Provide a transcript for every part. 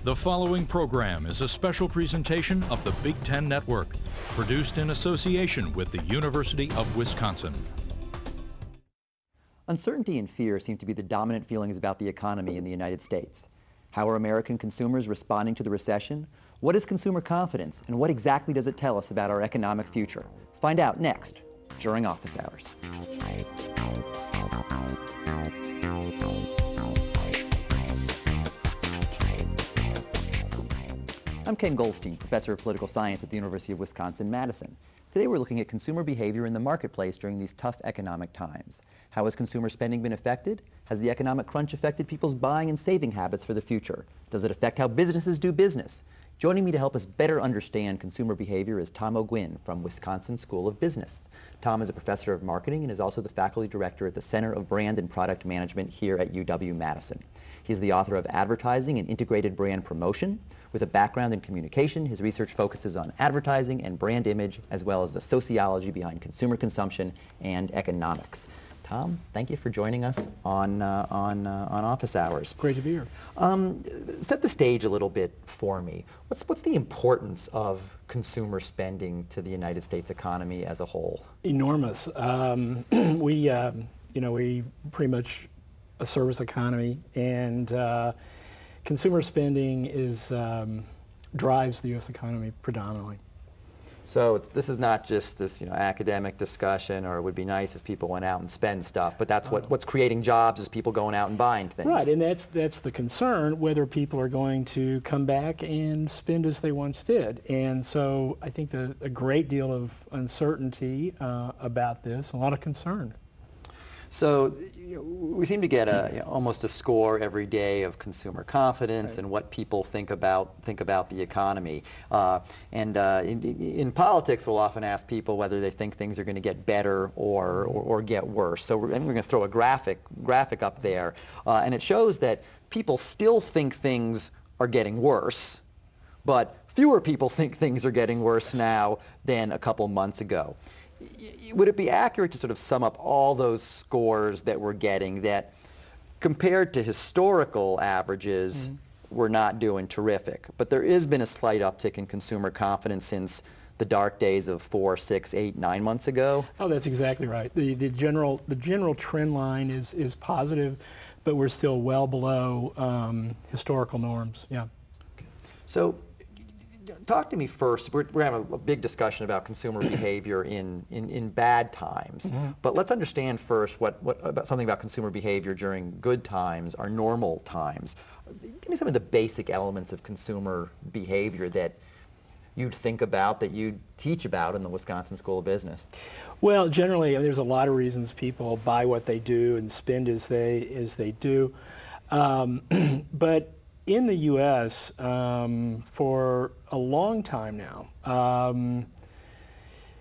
The following program is a special presentation of the Big Ten Network, produced in association with the University of Wisconsin. Uncertainty and fear seem to be the dominant feelings about the economy in the United States. How are American consumers responding to the recession? What is consumer confidence, and what exactly does it tell us about our economic future? Find out next, during Office Hours. I'm Ken Goldstein, Professor of Political Science at the University of Wisconsin-Madison. Today we're looking at consumer behavior in the marketplace during these tough economic times. How has consumer spending been affected? Has the economic crunch affected people's buying and saving habits for the future? Does it affect how businesses do business? Joining me to help us better understand consumer behavior is Tom O'Gwyn from Wisconsin School of Business. Tom is a professor of marketing and is also the faculty director at the Center of Brand and Product Management here at UW-Madison. He's the author of Advertising and Integrated Brand Promotion. With a background in communication, his research focuses on advertising and brand image, as well as the sociology behind consumer consumption and economics. Tom, thank you for joining us on Office Hours. Great to be here. Set the stage a little bit for me. What's the importance of consumer spending to the United States economy as a whole? Enormous. We pretty much a service economy, and consumer spending drives the U.S. economy predominantly. So this is not just this academic discussion, or it would be nice if people went out and spend stuff, but that's what's creating jobs is people going out and buying things. Right, and that's the concern, whether people are going to come back and spend as they once did. And so I think a great deal of uncertainty about this, a lot of concern. So we seem to get almost a score every day of consumer confidence, right, and what people think about the economy. In politics, we'll often ask people whether they think things are going to get better or get worse. So we're going to throw a graphic up there, and it shows that people still think things are getting worse, but fewer people think things are getting worse now than a couple months ago. Would it be accurate to sort of sum up all those scores that we're getting, that compared to historical averages, we're not doing terrific, but there has been a slight uptick in consumer confidence since the dark days of 4, 6, 8, 9 months ago? Oh, that's exactly right. The general trend line is positive, but we're still well below historical norms. Yeah. Okay. So, talk to me first. We're having a big discussion about consumer behavior in bad times, but let's understand first something about consumer behavior during good times, or normal times. Give me some of the basic elements of consumer behavior that you'd think about, that you teach about in the Wisconsin School of Business. Well, generally, there's a lot of reasons people buy what they do and spend as they do, but in the U.S., for a long time now,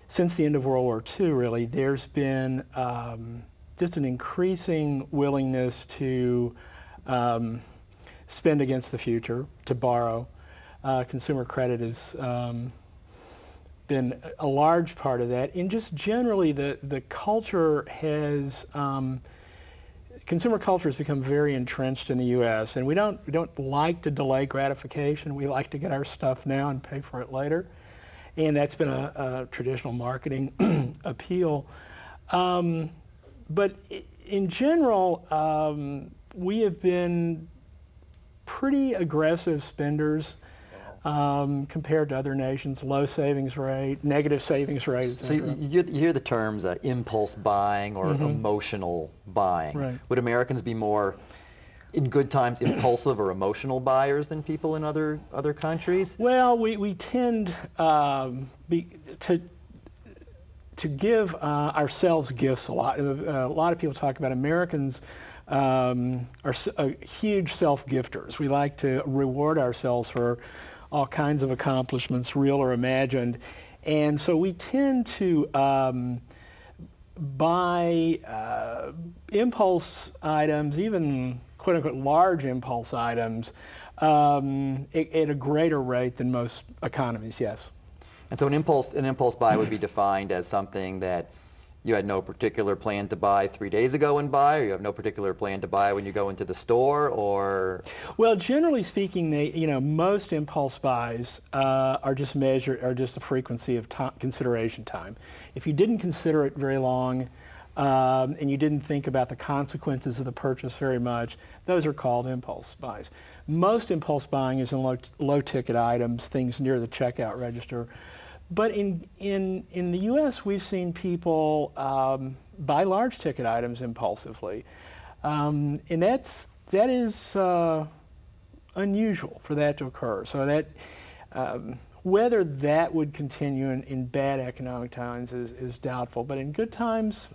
since the end of World War II, really, there's been just an increasing willingness to spend against the future, to borrow. Consumer credit has been a large part of that. And just generally, the culture has consumer culture has become very entrenched in the U.S., and we don't like to delay gratification. We like to get our stuff now and pay for it later, and that's been a traditional marketing appeal. But in general, we have been pretty aggressive spenders compared to other nations. Low savings rate, negative savings rate. So you hear the terms impulse buying or emotional buying. Right. Would Americans be more, in good times, impulsive or emotional buyers than people in other countries? Well, we tend to give ourselves gifts a lot. A lot of people talk about Americans are huge self-gifters. We like to reward ourselves for all kinds of accomplishments, real or imagined. And so we tend to buy impulse items, even quote-unquote large impulse items, at a greater rate than most economies, yes. And so an impulse buy would be defined as something that you had no particular plan to buy 3 days ago and buy, or you have no particular plan to buy when you go into the store, or? Well, generally speaking, most impulse buys are just the frequency of consideration time. If you didn't consider it very long, and you didn't think about the consequences of the purchase very much, those are called impulse buys. Most impulse buying is in low-ticket items, things near the checkout register. But in the U.S., we've seen people buy large-ticket items impulsively, and that is unusual for that to occur. So that whether that would continue in bad economic times is doubtful. But in good times,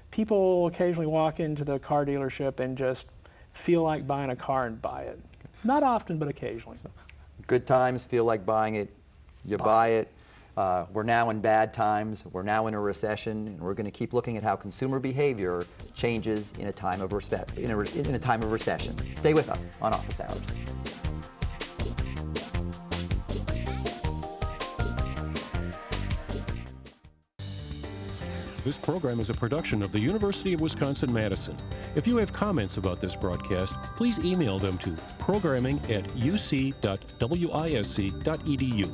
people occasionally walk into the car dealership and just feel like buying a car and buy it. Not often, but occasionally. So, good times, feel like buying it, you buy it. We're now in bad times. We're now in a recession, and we're going to keep looking at how consumer behavior changes in a time of recession. Stay with us on Office Hours. This program is a production of the University of Wisconsin-Madison. If you have comments about this broadcast, please email them to programming@uc.wisc.edu.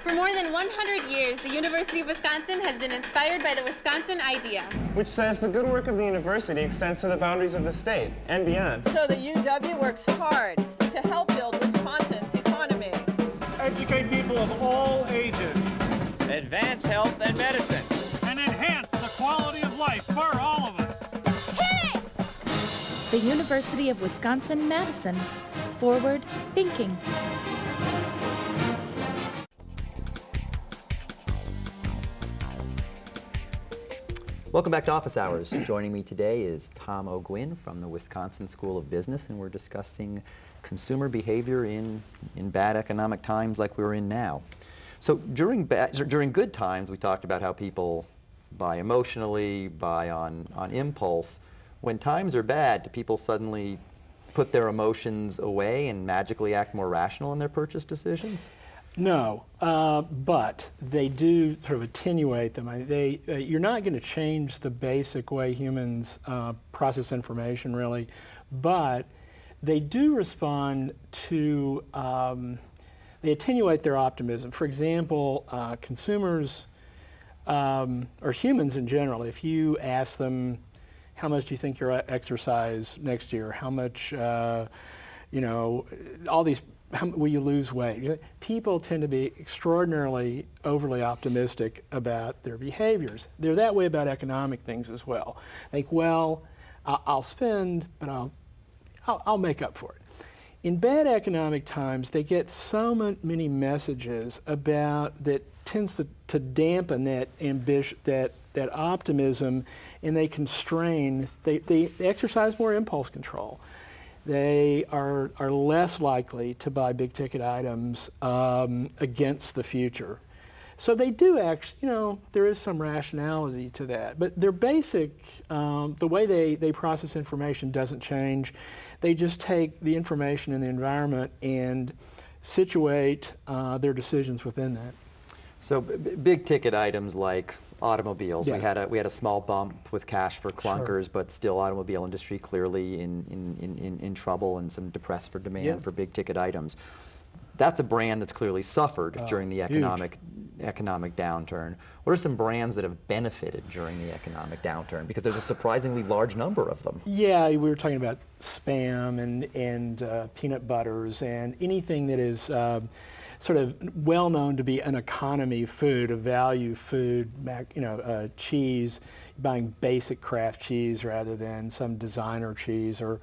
For more than 100 years, the University of Wisconsin has been inspired by the Wisconsin idea, which says the good work of the university extends to the boundaries of the state and beyond. So the UW works hard to help build Wisconsin's economy. Educate people of all ages. Advance health and medicine. And enhance the quality of life for all of us. Hit it! The University of Wisconsin-Madison. Forward thinking. Welcome back to Office Hours. Joining me today is Tom O'Gwyn from the Wisconsin School of Business, and we're discussing consumer behavior in bad economic times like we're in now. So during good times, we talked about how people buy emotionally, buy on impulse. When times are bad, do people suddenly put their emotions away and magically act more rational in their purchase decisions? No, but they do sort of attenuate them. You're not going to change the basic way humans process information, really, but they do respond to, they attenuate their optimism. For example, consumers, or humans in general, if you ask them, how much do you think you'll exercise next year? How much, all these, will you lose weight? People tend to be extraordinarily overly optimistic about their behaviors. They're that way about economic things as well. Think, well, I'll spend, but I'll make up for it. In bad economic times, they get so many messages about that tends to dampen that ambition, that optimism, and they constrain. They exercise more impulse control. They are less likely to buy big-ticket items against the future. So they do actually, there is some rationality to that. But their basic, the way they process information doesn't change. They just take the information in the environment and situate their decisions within that. So big-ticket items like automobiles. Yeah. We had a small bump with cash for clunkers, Sure. but still automobile industry clearly in trouble and some depressed for demand for big ticket items. That's a brand that's clearly suffered during the economic downturn. What are some brands that have benefited during the economic downturn? Because there's a surprisingly large number of them. Yeah, we were talking about Spam and peanut butters and anything that is sort of well known to be an economy food, a value food, cheese, buying basic craft cheese rather than some designer cheese or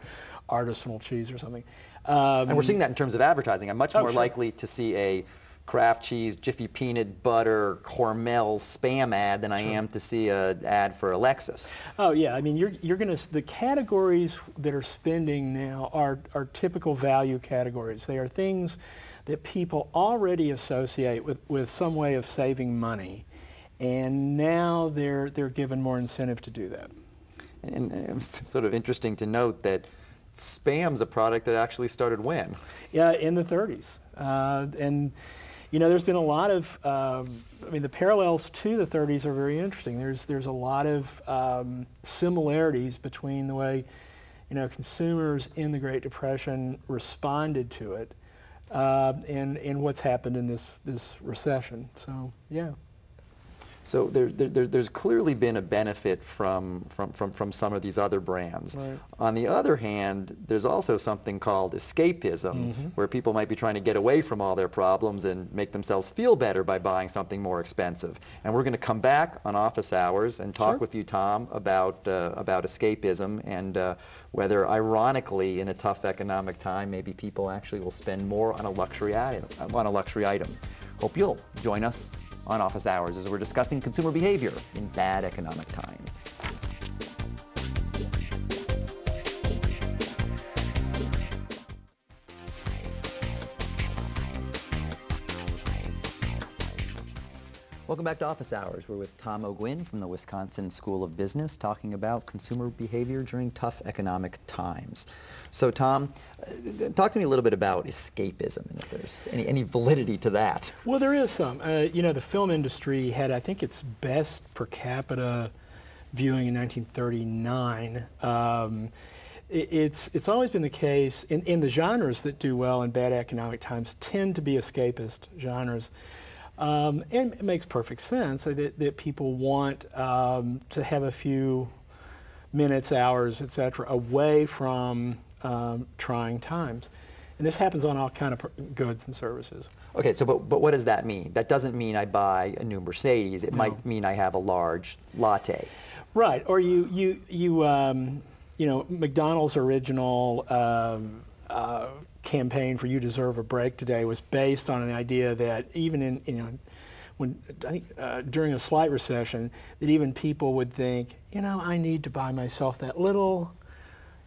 artisanal cheese or something. And we're seeing that in terms of advertising. I'm much more likely to see a Kraft cheese, Jiffy peanut butter, Hormel Spam ad than I am to see an ad for a Lexus. Oh yeah, I mean you're going to, the categories that are spending now are typical value categories. They are things that people already associate with some way of saving money, and now they're given more incentive to do that. And it's sort of interesting to note that Spam's a product that actually started when? Yeah, in the 30s. And there's been a lot of, the parallels to the 30s are very interesting. There's a lot of similarities between the way, consumers in the Great Depression responded to it and what's happened in this recession. So, yeah. So there's clearly been a benefit from some of these other brands. Right. On the other hand, there's also something called escapism, where people might be trying to get away from all their problems and make themselves feel better by buying something more expensive. And we're going to come back on Office Hours and talk with you, Tom, about escapism and whether, ironically, in a tough economic time, maybe people actually will spend more on a luxury item. Hope you'll join us on Office Hours as we're discussing consumer behavior in bad economic times. Welcome back to Office Hours. We're with Tom O'Gwyn from the Wisconsin School of Business talking about consumer behavior during tough economic times. So Tom, talk to me a little bit about escapism and if there's any validity to that. Well, there is some. The film industry had, I think, its best per capita viewing in 1939. It's always been the case in the genres that do well in bad economic times tend to be escapist genres. And it makes perfect sense that people want to have a few minutes, hours, etc., away from trying times. And this happens on all kind of goods and services. Okay, so but what does that mean? That doesn't mean I buy a new Mercedes. It might mean I have a large latte. Right, or McDonald's original campaign for "You Deserve a Break" today was based on an idea that even during a slight recession, that even people would think, I need to buy myself that little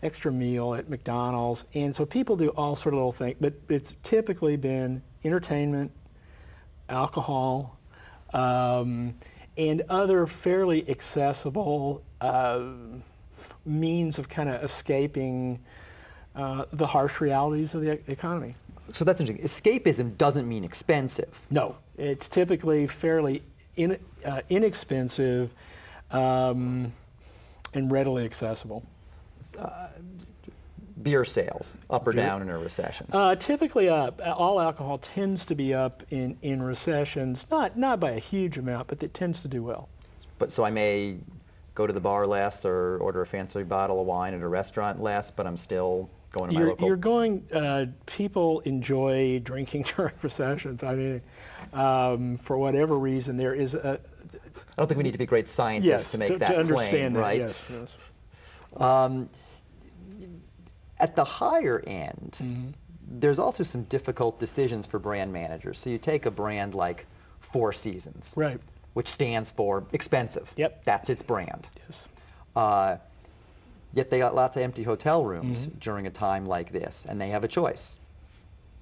extra meal at McDonald's, and so people do all sort of little things, but it's typically been entertainment, alcohol, and other fairly accessible means of kind of escaping the harsh realities of the economy. So that's interesting. Escapism doesn't mean expensive. No, it's typically fairly inexpensive and readily accessible. Beer sales, up or down in a recession? Typically up. All alcohol tends to be up in recessions, not by a huge amount, but it tends to do well. But so I may go to the bar less or order a fancy bottle of wine at a restaurant less, but I'm still going to my local... people enjoy drinking during recessions. I mean, for whatever reason, there is a... I don't think we need to be great scientists to make that claim, understand that, right? Yes. At the higher end, there's also some difficult decisions for brand managers. So you take a brand like Four Seasons, right, which stands for expensive. Yep. That's its brand. Yes. Yet they got lots of empty hotel rooms during a time like this, and they have a choice.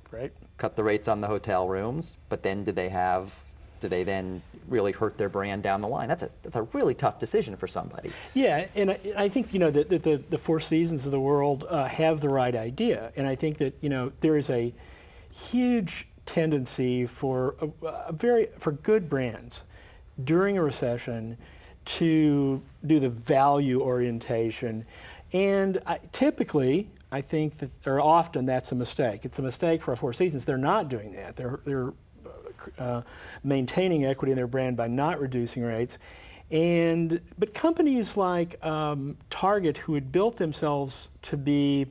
Right. Cut the rates on the hotel rooms, but then do they then really hurt their brand down the line? That's a really tough decision for somebody. Yeah, and I think that the Four Seasons of the world have the right idea, and I think that there is a huge tendency for good brands during a recession to do the value orientation, and typically I think that, or often, that's a mistake. It's a mistake for Four Seasons. They're not doing that. They're maintaining equity in their brand by not reducing rates, but companies like Target, who had built themselves to be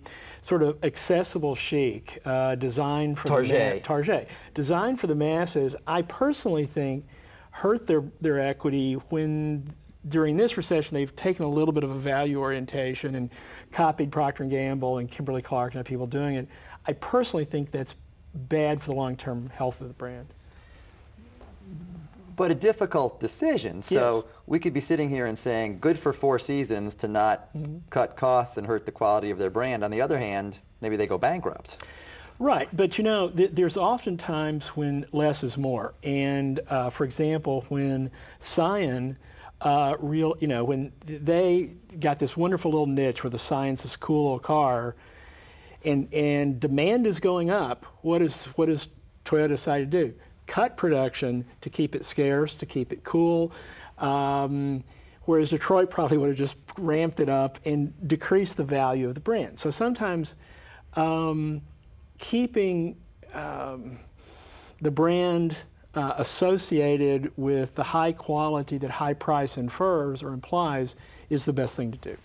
sort of accessible chic, designed for Target, designed for the masses, I personally think hurt their equity when during this recession they've taken a little bit of a value orientation and copied Procter & Gamble and Kimberly-Clark and other people doing it. I personally think that's bad for the long-term health of the brand. But a difficult decision. So yes, we could be sitting here and saying, good for Four Seasons to not cut costs and hurt the quality of their brand. On the other hand, maybe they go bankrupt. Right, but there's often times when less is more. And for example, when Scion, when they got this wonderful little niche where the Scion's this cool little car, and demand is going up, what does Toyota decide to do? cut production to keep it scarce, to keep it cool, whereas Detroit probably would have just ramped it up and decreased the value of the brand. So sometimes keeping the brand associated with the high quality that high price infers or implies is the best thing to do.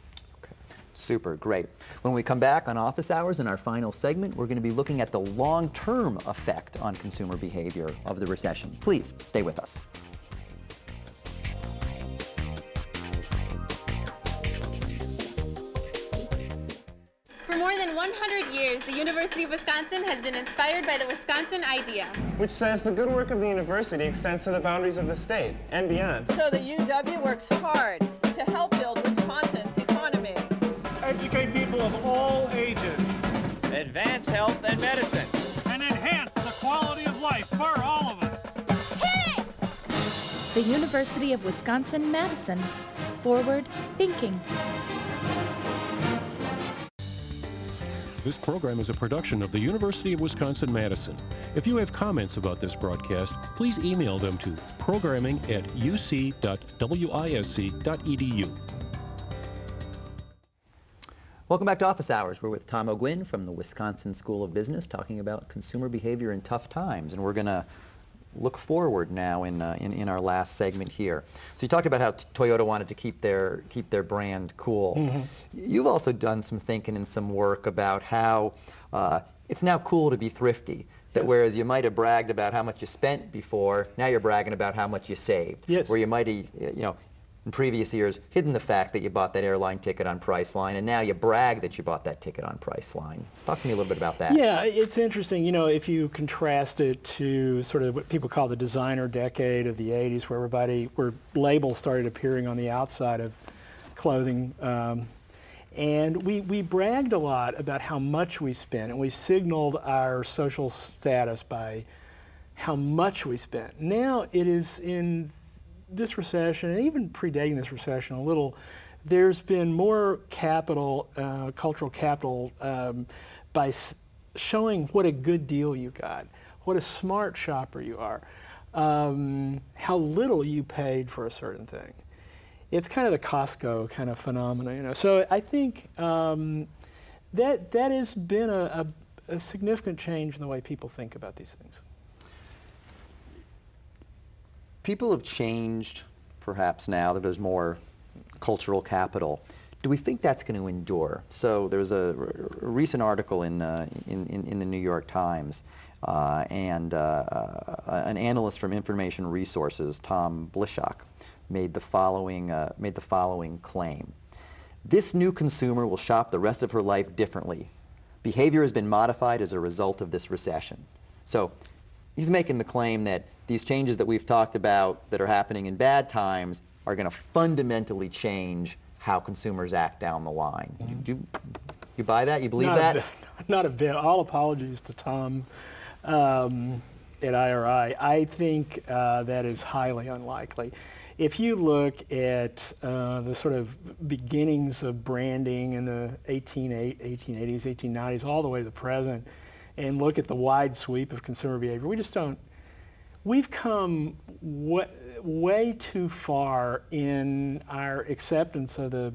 Okay. Super, great. When we come back on Office Hours in our final segment, we're going to be looking at the long-term effect on consumer behavior of the recession. Please stay with us. For more than 100 years, the University of Wisconsin has been inspired by the Wisconsin idea, which says the good work of the university extends to the boundaries of the state and beyond. So the UW works hard to help build Wisconsin's economy. Educate people of all ages. Advance health and medicine. And enhance the quality of life for all of us. Hit it! The University of Wisconsin-Madison. Forward thinking. This program is a production of the University of Wisconsin-Madison. If you have comments about this broadcast, please email them to programming@uc.wisc.edu. Welcome back to Office Hours. We're with Tom O'Gwyn from the Wisconsin School of Business talking about consumer behavior in tough times. And we're going to look forward now in our last segment here. So you talked about how Toyota wanted to keep their brand cool. Mm-hmm. You've also done some thinking and some work about how it's now cool to be thrifty. That whereas you might have bragged about how much you spent before, now you're bragging about how much you saved. Yes. Where you might have, in previous years, hidden the fact that you bought that airline ticket on Priceline, and now you brag that you bought that ticket on Priceline. Talk to me a little bit about that. Yeah, it's interesting, if you contrast it to sort of what people call the designer decade of the 80s, where labels started appearing on the outside of clothing. And we bragged a lot about how much we spent, and we signaled our social status by how much we spent. Now it is in this recession, and even predating this recession a little, there's been more capital, cultural capital, by showing what a good deal you got, what a smart shopper you are, how little you paid for a certain thing. It's kind of the Costco kind of phenomenon, So I think that has been a significant change in the way people think about these things. People have changed, perhaps now that there's more cultural capital. Do we think that's going to endure? So there was a recent article in the New York Times, and an analyst from Information Resources, Tom Blishock, made the following claim: "This new consumer will shop the rest of her life differently. Behavior has been modified as a result of this recession." So he's making the claim that these changes that we've talked about that are happening in bad times are going to fundamentally change how consumers act down the line. Mm-hmm. Do you buy that? You believe that? Not a bit. All apologies to Tom at IRI. I think that is highly unlikely. If you look at the sort of beginnings of branding in the 1880s, 1890s, all the way to the present, and look at the wide sweep of consumer behavior, we've come way too far in our acceptance of the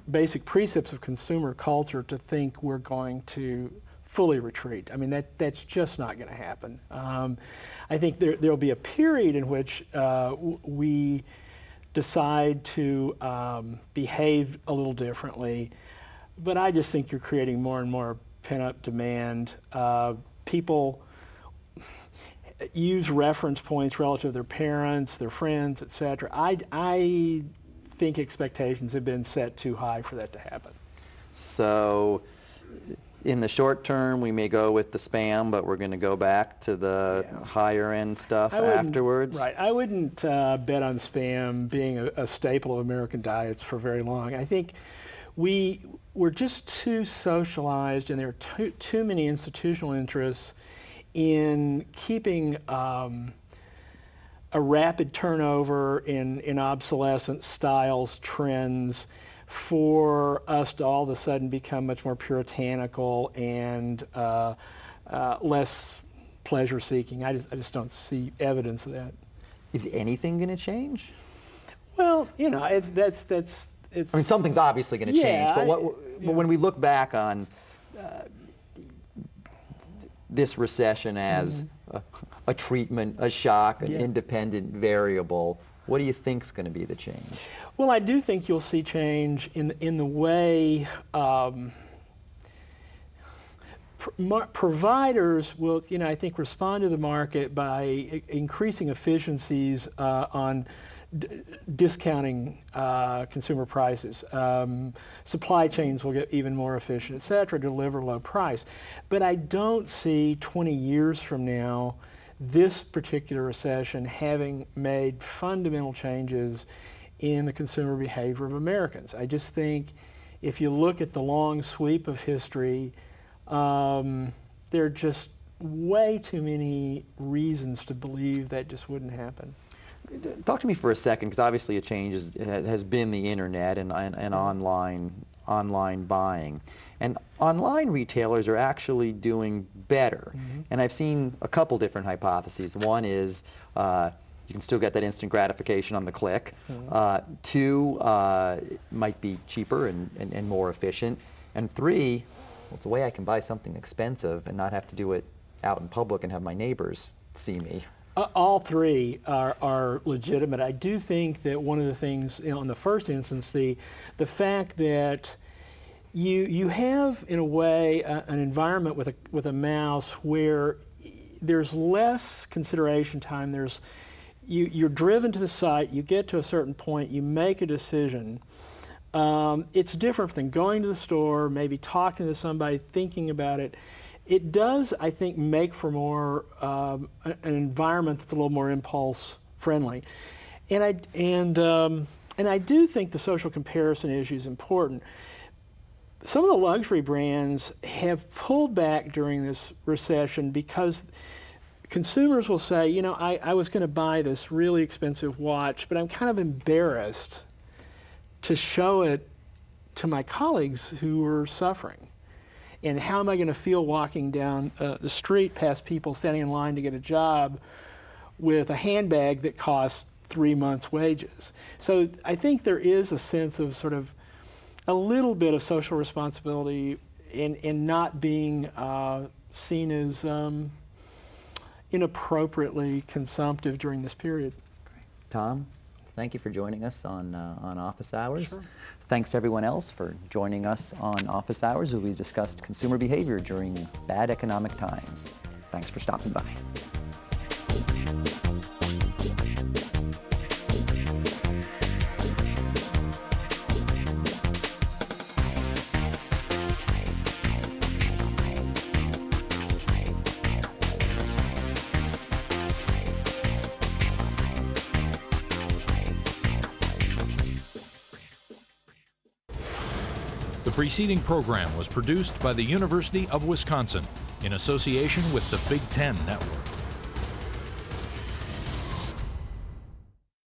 basic precepts of consumer culture to think we're going to fully retreat. I mean, that's just not going to happen. I think there'll be a period in which we decide to behave a little differently, but I just think you're creating more and more pent-up demand. People use reference points relative to their parents, their friends, etc. I think expectations have been set too high for that to happen. So in the short term, we may go with the spam, but we're going to go back to the higher end stuff afterwards? Right. I wouldn't bet on spam being a staple of American diets for very long. I think we're just too socialized, and there are too many institutional interests in keeping a rapid turnover in obsolescent styles, trends, for us to all of a sudden become much more puritanical and less pleasure seeking. I just don't see evidence of that. Is anything going to change? Well, you know, it's. I mean, something's obviously going to change, but when we look back on this recession as a treatment, a shock, an independent variable, what do you think's going to be the change? Well, I do think you'll see change in the way providers will, you know, I think respond to the market by increasing efficiencies on discounting consumer prices. Supply chains will get even more efficient, et cetera, to deliver low price. But I don't see 20 years from now this particular recession having made fundamental changes in the consumer behavior of Americans. I just think if you look at the long sweep of history, there are just way too many reasons to believe that just wouldn't happen. Talk to me for a second, because obviously a change has been the internet and online buying. And online retailers are actually doing better. And I've seen a couple different hypotheses. One is you can still get that instant gratification on the click. Two, it might be cheaper and more efficient. And three, well, it's a way I can buy something expensive and not have to do it out in public and have my neighbors see me. All three are legitimate. I do think that one of the things, you know, in the first instance, the fact that you have, in a way, an environment with a mouse where there's less consideration time. You're driven to the site, you get to a certain point, you make a decision. It's different than going to the store, maybe talking to somebody, thinking about it. It does, I think, make for more an environment that's a little more impulse friendly, and I do think the social comparison issue is important. Some of the luxury brands have pulled back during this recession because consumers will say, you know, I was going to buy this really expensive watch, but I'm kind of embarrassed to show it to my colleagues who are suffering. And how am I going to feel walking down the street past people standing in line to get a job with a handbag that costs 3 months' wages? So I think there is a sense of sort of a little bit of social responsibility in not being seen as inappropriately consumptive during this period. Great. Tom, thank you for joining us on Office Hours. Sure. Thanks to everyone else for joining us on Office Hours, where we discussed consumer behavior during bad economic times. Thanks for stopping by. The preceding program was produced by the University of Wisconsin in association with the Big Ten Network.